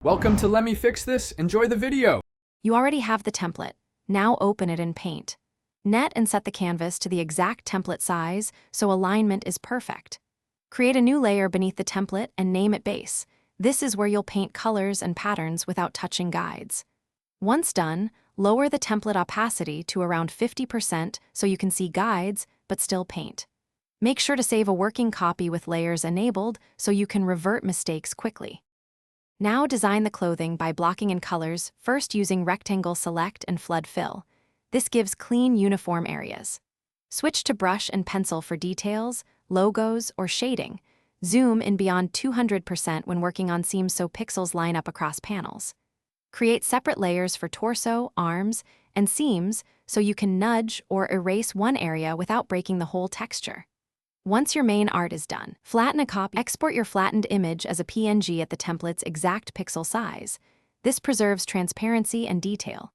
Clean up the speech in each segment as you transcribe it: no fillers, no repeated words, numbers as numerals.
Welcome to Let Me Fix This. Enjoy the video. You already have the template. Now open it in Paint. Net and set the canvas to the exact template size so alignment is perfect. Create a new layer beneath the template and name it Base. This is where you'll paint colors and patterns without touching guides. Once done, lower the template opacity to around 50% so you can see guides but still paint. Make sure to save a working copy with layers enabled so you can revert mistakes quickly. Now design the clothing by blocking in colors, first using Rectangle Select and Flood Fill. This gives clean, uniform areas. Switch to brush and pencil for details, logos, or shading. Zoom in beyond 200% when working on seams so pixels line up across panels. Create separate layers for torso, arms, and seams so you can nudge or erase one area without breaking the whole texture. Once your main art is done, flatten a copy. Export your flattened image as a PNG at the template's exact pixel size. This preserves transparency and detail.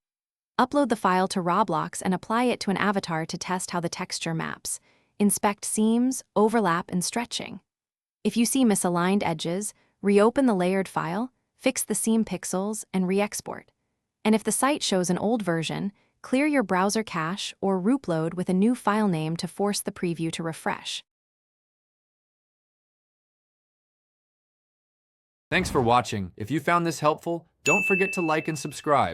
Upload the file to Roblox and apply it to an avatar to test how the texture maps. Inspect seams, overlap, and stretching. If you see misaligned edges, reopen the layered file, fix the seam pixels, and re-export. And if the site shows an old version, clear your browser cache or root load with a new file name to force the preview to refresh. Thanks for watching. If you found this helpful, don't forget to like and subscribe.